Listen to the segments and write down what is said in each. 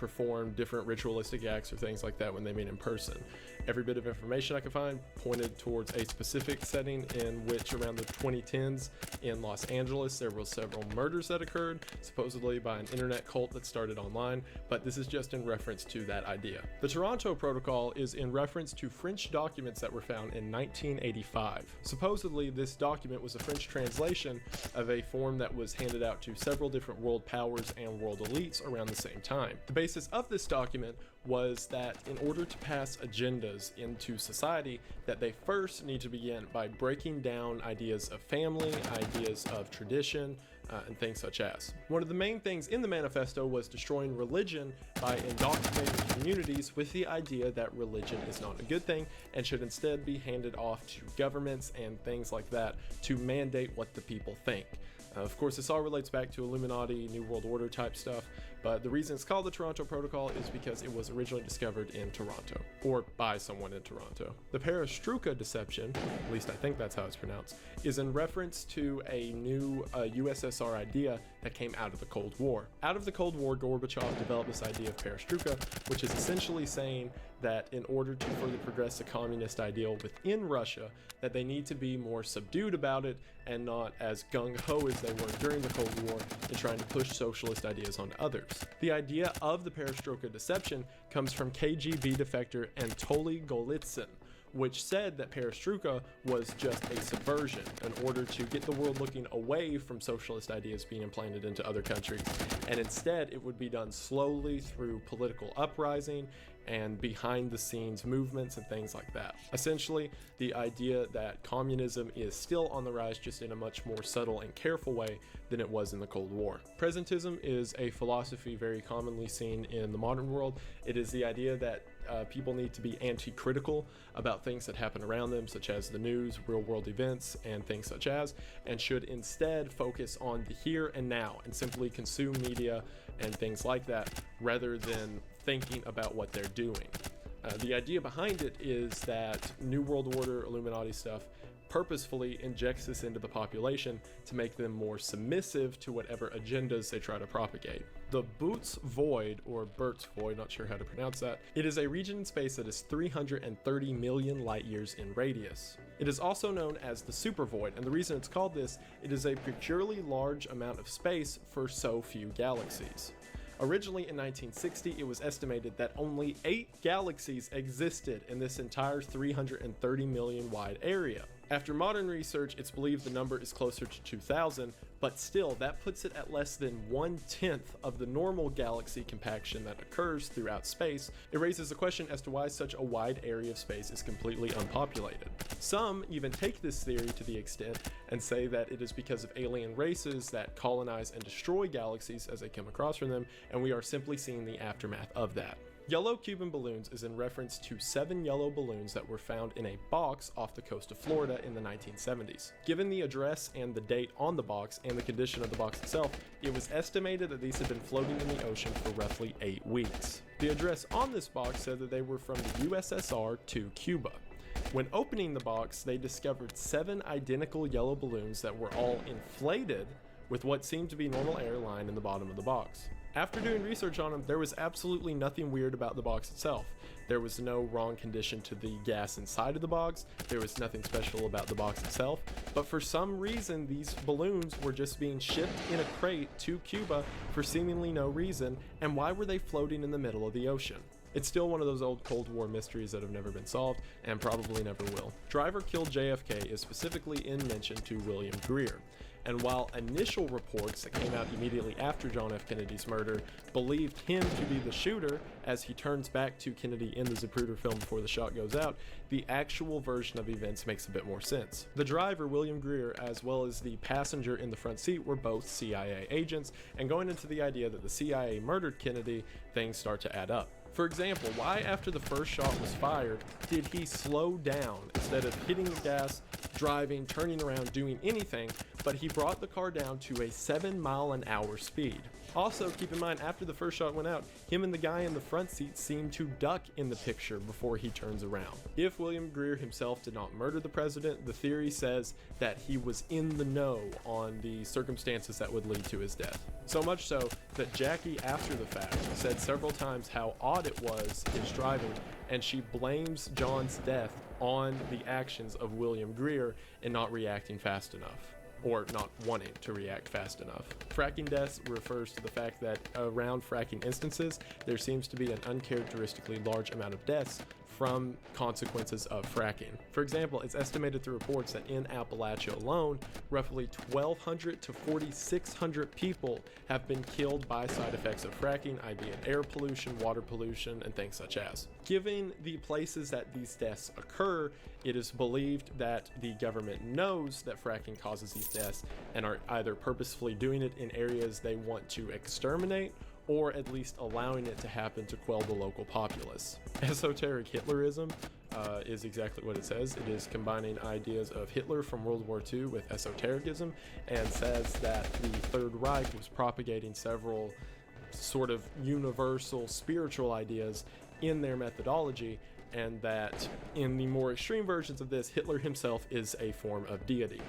perform different ritualistic acts or things like that when they meet in person. Every bit of information I could find pointed towards a specific setting in which around the 2010s in Los Angeles there were several murders that occurred, supposedly by an internet cult that started online, but this is just in reference to that idea. The Toronto Protocol is in reference to French documents that were found in 1985. Supposedly this document was a French translation of a form that was handed out to several different world powers and world elites around the same time. The basis of this document was that in order to pass agendas into society, that they first need to begin by breaking down ideas of family, ideas of tradition, and things such as. One of the main things in the manifesto was destroying religion by indoctrinating communities with the idea that religion is not a good thing and should instead be handed off to governments and things like that to mandate what the people think. Of course, this all relates back to Illuminati, New World Order type stuff, but the reason it's called the Toronto Protocol is because it was originally discovered in Toronto, or by someone in Toronto. The Perestroika deception, at least I think that's how it's pronounced, is in reference to a new USSR idea that came out of the Cold War. Out of the Cold War, Gorbachev developed this idea of Perestroika, which is essentially saying that in order to further progress the communist ideal within Russia, that they need to be more subdued about it and not as gung-ho as they were during the Cold War in trying to push socialist ideas onto others. The idea of the Perestroika deception comes from KGB defector Anatoly Golitsyn, which said that Perestroika was just a subversion in order to get the world looking away from socialist ideas being implanted into other countries, and instead it would be done slowly through political uprising and behind the scenes movements and things like that. Essentially, the idea that communism is still on the rise, just in a much more subtle and careful way than it was in the Cold War. Presentism is a philosophy very commonly seen in the modern world. It is the idea that people need to be anti-critical about things that happen around them, such as the news, real-world events, and things such as, and should instead focus on the here and now and simply consume media and things like that rather than thinking about what they're doing. The idea behind it is that New World Order, Illuminati stuff purposefully injects this into the population to make them more submissive to whatever agendas they try to propagate. The Boots Void, or Burt's Void, not sure how to pronounce that, it is a region in space that is 330 million light years in radius. It is also known as the Super Void, and the reason it's called this, it is a peculiarly large amount of space for so few galaxies. Originally in 1960, it was estimated that only 8 galaxies existed in this entire 330 million wide area. After modern research, it's believed the number is closer to 2,000, but still, that puts it at less than 1/10 of the normal galaxy compaction that occurs throughout space. It raises the question as to why such a wide area of space is completely unpopulated. Some even take this theory to the extent and say that it is because of alien races that colonize and destroy galaxies as they come across from them, and we are simply seeing the aftermath of that. Yellow Cuban balloons is in reference to 7 yellow balloons that were found in a box off the coast of Florida in the 1970s. Given the address and the date on the box and the condition of the box itself, it was estimated that these had been floating in the ocean for roughly 8 weeks. The address on this box said that they were from the USSR to Cuba. When opening the box, they discovered 7 identical yellow balloons that were all inflated with what seemed to be normal air lined in the bottom of the box. After doing research on them, there was absolutely nothing weird about the box itself. There was no wrong condition to the gas inside of the box, there was nothing special about the box itself, but for some reason these balloons were just being shipped in a crate to Cuba for seemingly no reason, and why were they floating in the middle of the ocean? It's still one of those old Cold War mysteries that have never been solved, and probably never will. Driver killed JFK is specifically in mention to William Greer, and while initial reports that came out immediately after John F. Kennedy's murder believed him to be the shooter as he turns back to Kennedy in the Zapruder film before the shot goes out, the actual version of events makes a bit more sense. The driver, William Greer, as well as the passenger in the front seat were both CIA agents, and going into the idea that the CIA murdered Kennedy, things start to add up. For example, why after the first shot was fired did he slow down instead of hitting the gas, driving, turning around, doing anything, but he brought the car down to a 7-mile-an-hour speed? Also, keep in mind, after the first shot went out, him and the guy in the front seat seem to duck in the picture before he turns around. If William Greer himself did not murder the president, the theory says that he was in the know on the circumstances that would lead to his death. So much so that Jackie, after the fact, said several times how odd it was his driving, and she blames John's death on the actions of William Greer and not reacting fast enough, or not wanting to react fast enough. Fracking deaths refers to the fact that around fracking instances, there seems to be an uncharacteristically large amount of deaths from consequences of fracking. For example, it's estimated through reports that in Appalachia alone, roughly 1,200 to 4,600 people have been killed by side effects of fracking, i.e. air pollution, water pollution, and things such as. Given the places that these deaths occur, it is believed that the government knows that fracking causes these deaths and are either purposefully doing it in areas they want to exterminate, or at least allowing it to happen to quell the local populace. Esoteric Hitlerism is exactly what it says. It is combining ideas of Hitler from World War II with esotericism, and says that the Third Reich was propagating several sort of universal spiritual ideas in their methodology, and that in the more extreme versions of this, Hitler himself is a form of deity.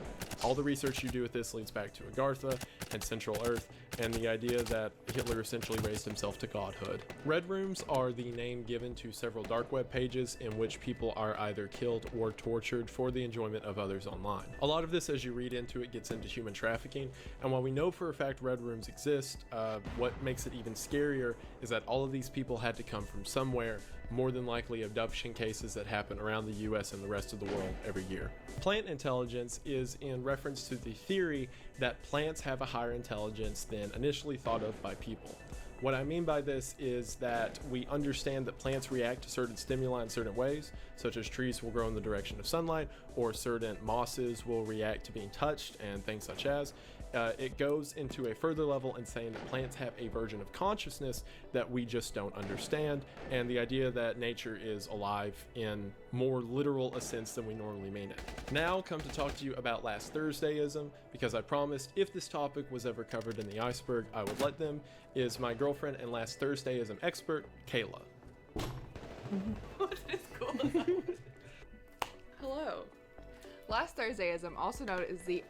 All the research you do with this leads back to Agartha and Central Earth, and the idea that Hitler essentially raised himself to godhood. Red rooms are the name given to several dark web pages in which people are either killed or tortured for the enjoyment of others online. A lot of this, as you read into it, gets into human trafficking, and while we know for a fact red rooms exist, what makes it even scarier is that all of these people had to come from somewhere, more than likely abduction cases that happen around the US and the rest of the world every year. Plant intelligence is in reference to the theory that plants have a higher intelligence than initially thought of by people. What I mean by this is that we understand that plants react to certain stimuli in certain ways, such as trees will grow in the direction of sunlight, or certain mosses will react to being touched, and things such as. It goes into a further level in saying that plants have a version of consciousness that we just don't understand, and the idea that nature is alive in more literal a sense than we normally mean it. Now come to talk to you about last Thursdayism, because I promised if this topic was ever covered in the iceberg, I would let them, is my girlfriend and last Thursdayism expert, Kayla. What is going on? Hello. Last Thursdayism, also known as the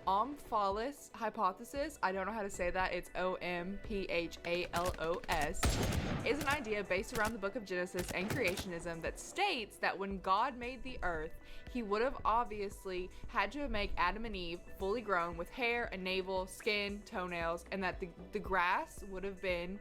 Omphalos hypothesis, I don't know how to say that, it's Omphalos, is an idea based around the book of Genesis and creationism that states that when God made the earth, he would have obviously had to make Adam and Eve fully grown with hair, a navel, skin, toenails, and that the grass would have been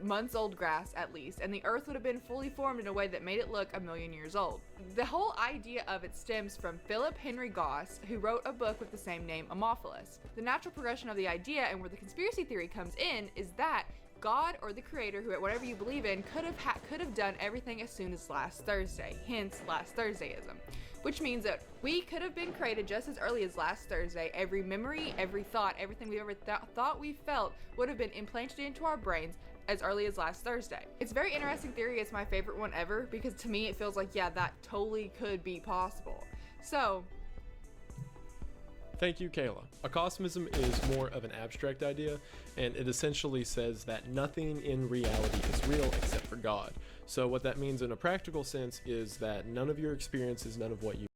months old grass at least, and the earth would have been fully formed in a way that made it look 1,000,000 years old. The whole idea of it stems from Philip Henry Goss, who wrote a book with the same name, Omphalos. The natural progression of the idea, and where the conspiracy theory comes in, is that God, or the creator, who whatever you believe in, could have done everything as soon as last Thursday, hence last Thursdayism. Which means that we could have been created just as early as last Thursday. Every memory, every thought, everything we ever thought we felt would have been implanted into our brains as early as last Thursday. It's a very interesting theory. It's my favorite one ever, because to me it feels like, yeah, that totally could be possible. So, thank you, Kayla. Acosmism is more of an abstract idea, and it essentially says that nothing in reality is real except for God. So what that means in a practical sense is that none of your experiences, none of what you